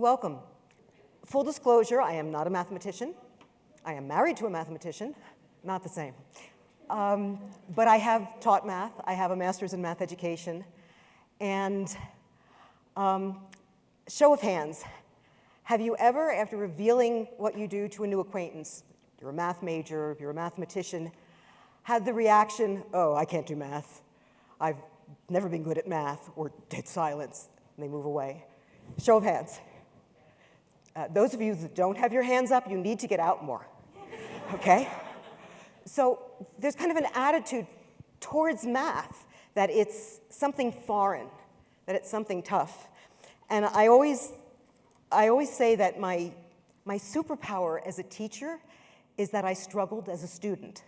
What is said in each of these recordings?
Welcome. Full disclosure, I am not a mathematician. I am married to a mathematician, not the same. But I have taught math. I have a master's in math education. And show of hands, have you ever, after revealing what you do to a new acquaintance, you're a math major, you're a mathematician, had the reaction, oh, I can't do math. I've never been good at math, or dead silence, and they move away? Show of hands. Those of you that don't have your hands up, you need to get out more, okay? So there's kind of an attitude towards math that it's something foreign, that it's something tough. And I always say that my superpower as a teacher is that I struggled as a student.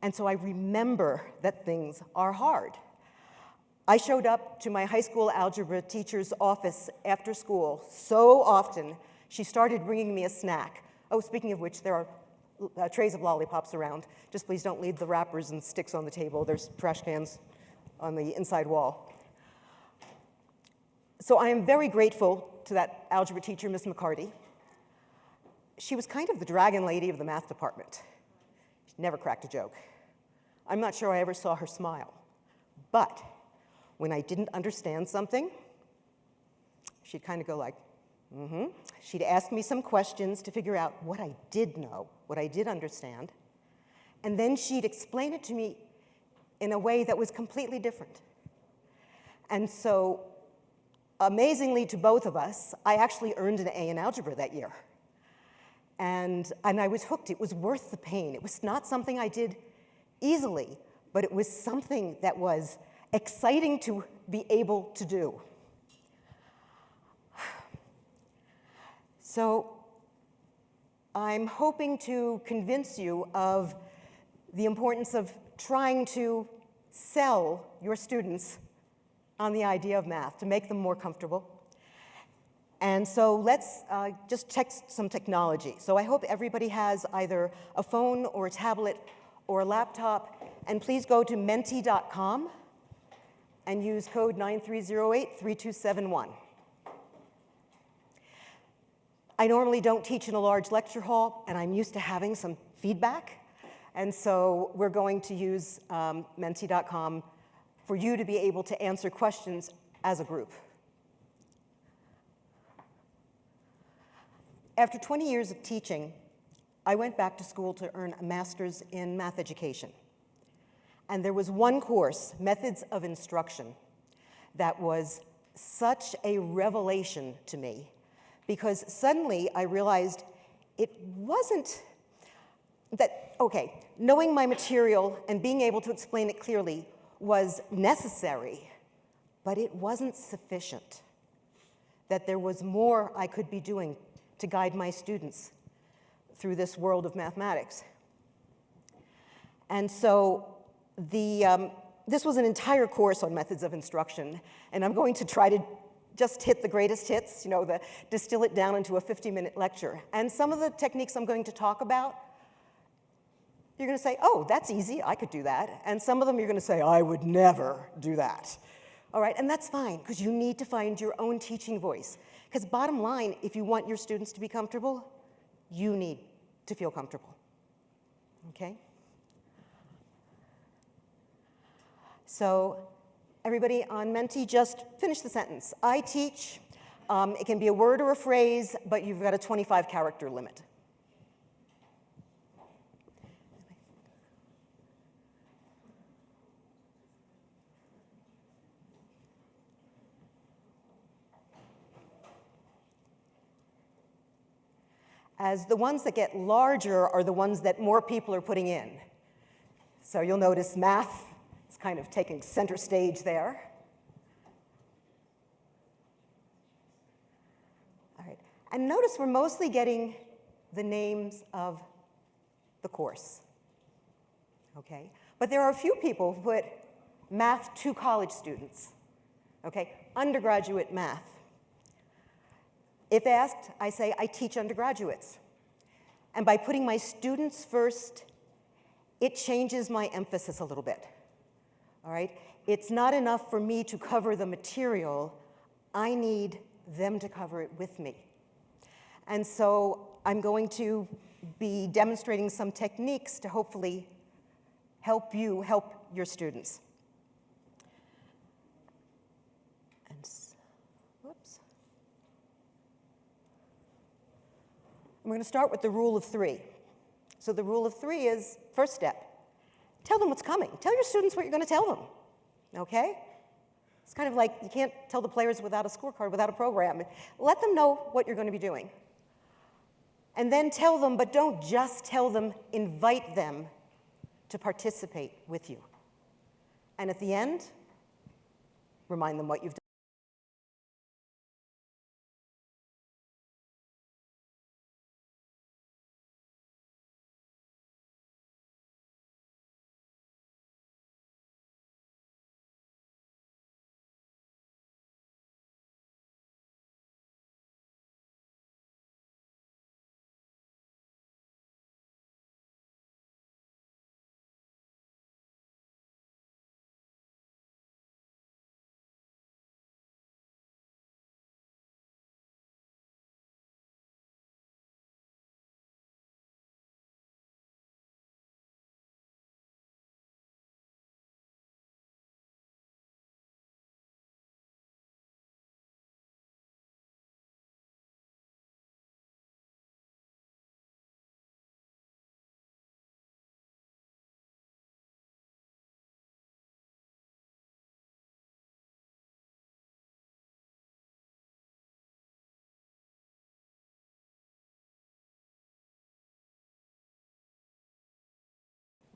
And so I remember that things are hard. I showed up to my high school algebra teacher's office after school so often, she started bringing me a snack. Oh, speaking of which, there are trays of lollipops around. Just please don't leave the wrappers and sticks on the table. There's trash cans on the inside wall. So I am very grateful to that algebra teacher, Miss McCarty. She was kind of the dragon lady of the math department. She never cracked a joke. I'm not sure I ever saw her smile. But when I didn't understand something, she'd kind of go like, mm-hmm. She'd ask me some questions to figure out what I did know, what I did understand, and then she'd explain it to me in a way that was completely different. And so, amazingly to both of us, I actually earned an A in algebra that year. And I was hooked. It was worth the pain. It was not something I did easily, but it was something that was exciting to be able to do. So I'm hoping to convince you of the importance of trying to sell your students on the idea of math, to make them more comfortable. And so let's just check some technology. So I hope everybody has either a phone or a tablet or a laptop, and please go to menti.com and use code 9308-3271. I normally don't teach in a large lecture hall, and I'm used to having some feedback. And so we're going to use menti.com for you to be able to answer questions as a group. After 20 years of teaching, I went back to school to earn a master's in math education. And there was one course, Methods of Instruction, that was such a revelation to me, because suddenly I realized it wasn't that, okay, knowing my material and being able to explain it clearly was necessary, but it wasn't sufficient. That there was more I could be doing to guide my students through this world of mathematics. And so this was an entire course on methods of instruction, and I'm going to try to just hit the greatest hits, distill it down into a 50-minute lecture. And some of the techniques I'm going to talk about, you're going to say, oh, that's easy, I could do that. And some of them you're going to say, I would never do that. All right, and that's fine, because you need to find your own teaching voice. Because bottom line, if you want your students to be comfortable, you need to feel comfortable, okay? So everybody on Menti, just finish the sentence. I teach. It can be a word or a phrase, but you've got a 25-character limit. As the ones that get larger are the ones that more people are putting in. So you'll notice math is kind of taking center stage there. All right, and notice we're mostly getting the names of the course, okay? But there are a few people who put math to college students, okay? Undergraduate math. If asked, I say, I teach undergraduates. And by putting my students first, it changes my emphasis a little bit, all right? It's not enough for me to cover the material. I need them to cover it with me. And so I'm going to be demonstrating some techniques to hopefully help you help your students. And, whoops. I'm going to start with the rule of 3. So the rule of 3 is, first step, tell them what's coming. Tell your students what you're going to tell them, okay? It's kind of like you can't tell the players without a scorecard, without a program. Let them know what you're going to be doing. And then tell them, but don't just tell them, invite them to participate with you. And at the end, remind them what you've done.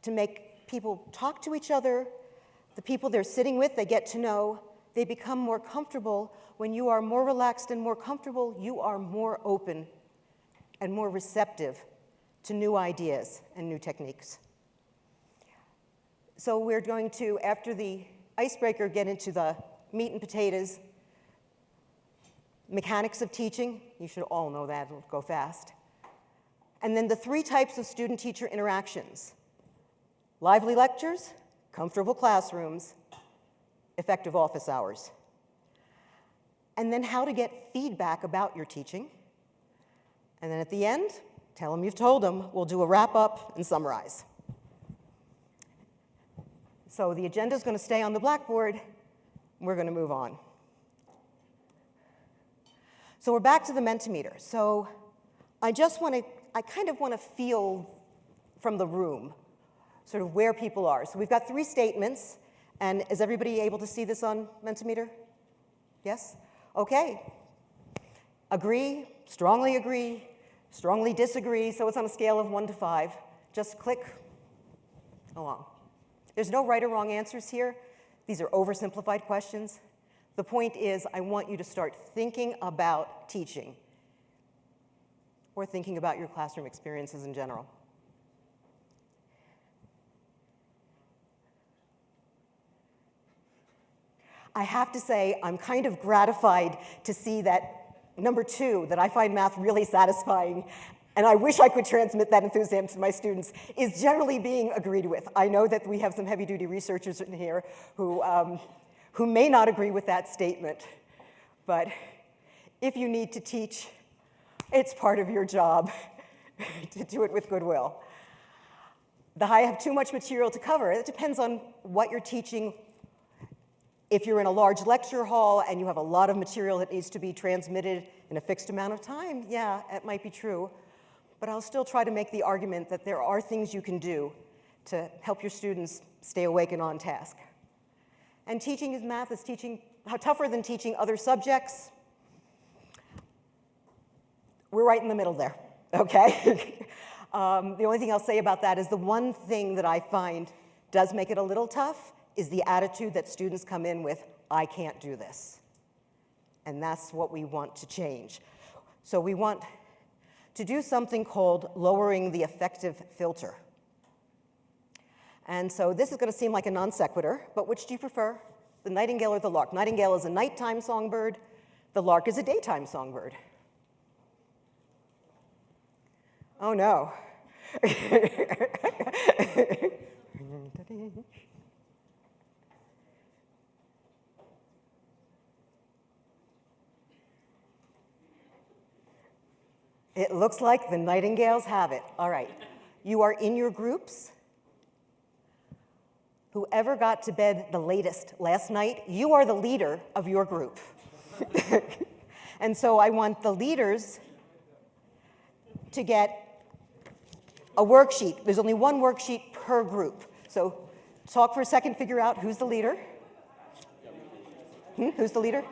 To make people talk to each other, the people they're sitting with, they get to know, they become more comfortable. When you are more relaxed and more comfortable, you are more open and more receptive to new ideas and new techniques. So we're going to, after the icebreaker, get into the meat and potatoes, mechanics of teaching. You should all know that, it'll go fast. And then the 3 types of student-teacher interactions. Lively lectures, comfortable classrooms, effective office hours. And then how to get feedback about your teaching. And then at the end, tell them you've told them. We'll do a wrap-up and summarize. So the agenda is going to stay on the blackboard. We're going to move on. So we're back to the Mentimeter. So I kind of want to feel from the room sort of where people are. So we've got 3 statements, and is everybody able to see this on Mentimeter? Yes? Okay. Agree, strongly disagree, so it's on a scale of 1 to 5. Just click along. There's no right or wrong answers here. These are oversimplified questions. The point is, I want you to start thinking about teaching or thinking about your classroom experiences in general. I have to say, I'm kind of gratified to see that number 2, that I find math really satisfying, and I wish I could transmit that enthusiasm to my students, is generally being agreed with. I know that we have some heavy-duty researchers in here who may not agree with that statement, but if you need to teach, it's part of your job to do it with goodwill. I have too much material to cover. It depends on what you're teaching. If you're in a large lecture hall and you have a lot of material that needs to be transmitted in a fixed amount of time, yeah, it might be true. But I'll still try to make the argument that there are things you can do to help your students stay awake and on task. And teaching math is tougher than teaching other subjects. We're right in the middle there, okay? The only thing I'll say about that is the one thing that I find does make it a little tough is the attitude that students come in with, I can't do this. And that's what we want to change. So we want to do something called lowering the affective filter. And so this is going to seem like a non sequitur, but which do you prefer, the nightingale or the lark? Nightingale is a nighttime songbird. The lark is a daytime songbird. Oh no. It looks like the nightingales have it. All right. You are in your groups. Whoever got to bed the latest last night, you are the leader of your group. And so I want the leaders to get a worksheet. There's only one worksheet per group. So talk for a second, figure out who's the leader. Who's the leader?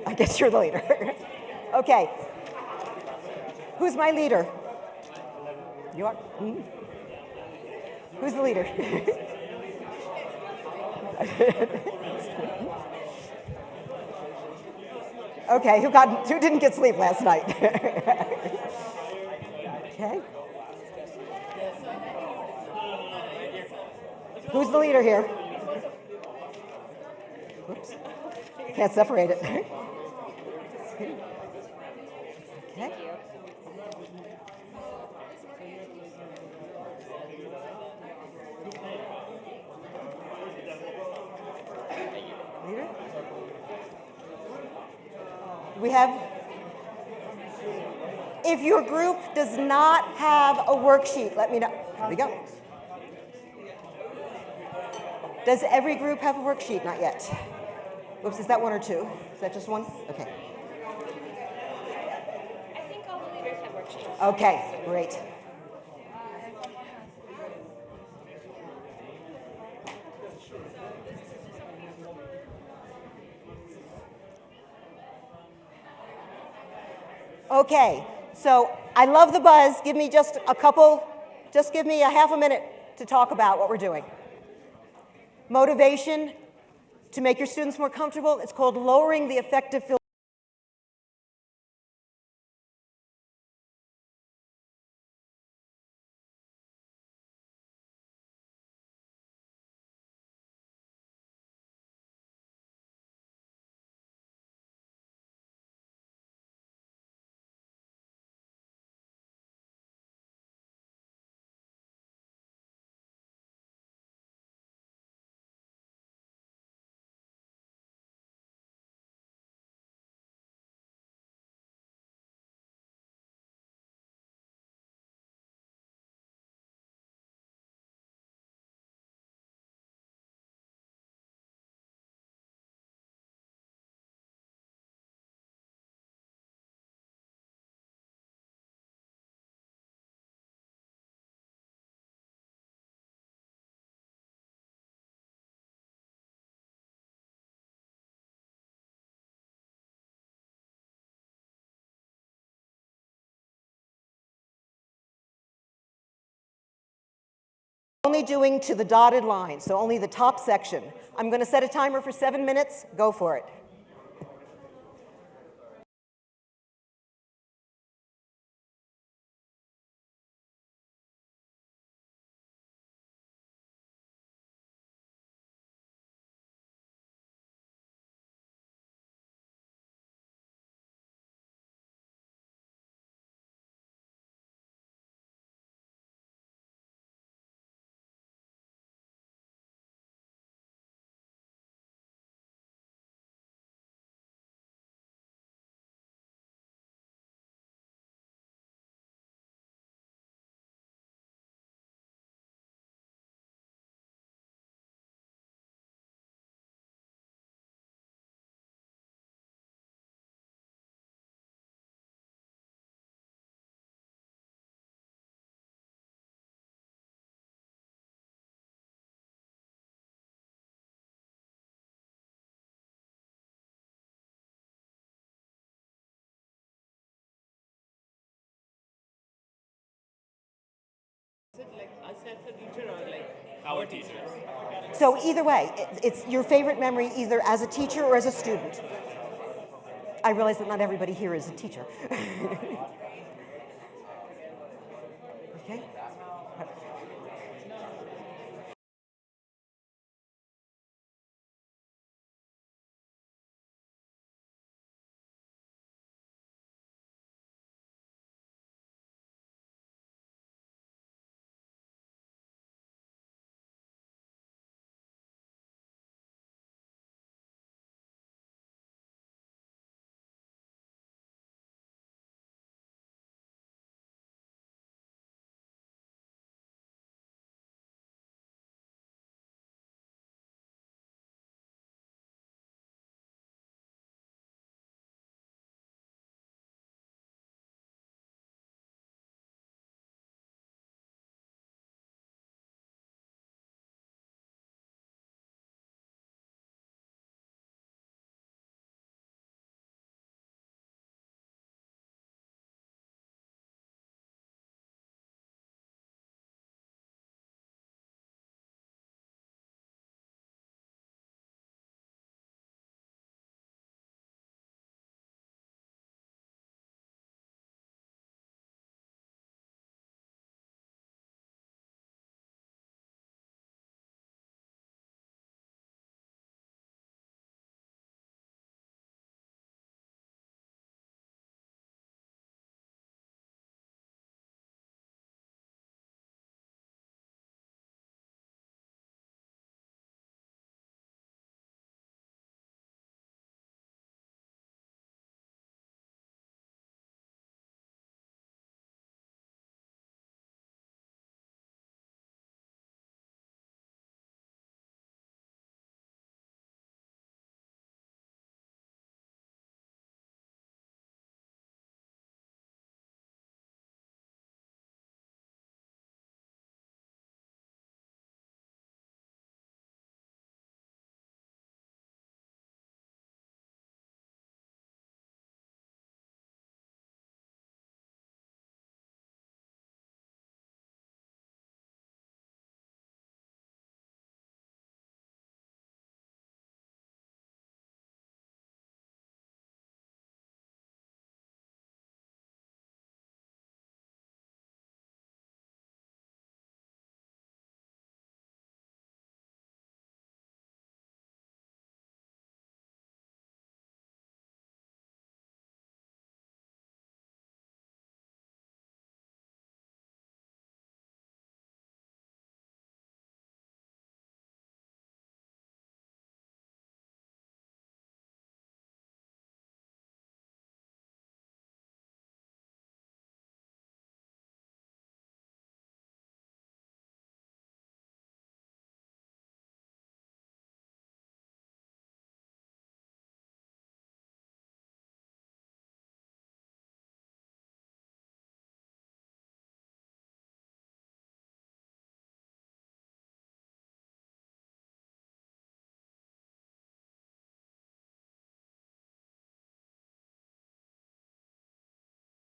I guess you're the leader. Okay. Who's my leader? You are? Who's the leader? Okay, who didn't get sleep last night? Okay. Who's the leader here? Oops. Can't separate it. Okay. Leader? We have, if your group does not have a worksheet, let me know. Here we go. Does every group have a worksheet? Not yet. Oops, is that one or two? Is that just one? Okay. I think all the leaders have worksheets. Okay, great. Okay, so I love the buzz. Give me just give me a half a minute to talk about what we're doing. Motivation to make your students more comfortable. It's called lowering the effective filter. Only doing to the dotted line, so only the top section. I'm going to set a timer for 7 minutes. Go for it. Is it like us as a teacher or like our teachers? So either way, it's your favorite memory either as a teacher or as a student. I realize that not everybody here is a teacher. Okay.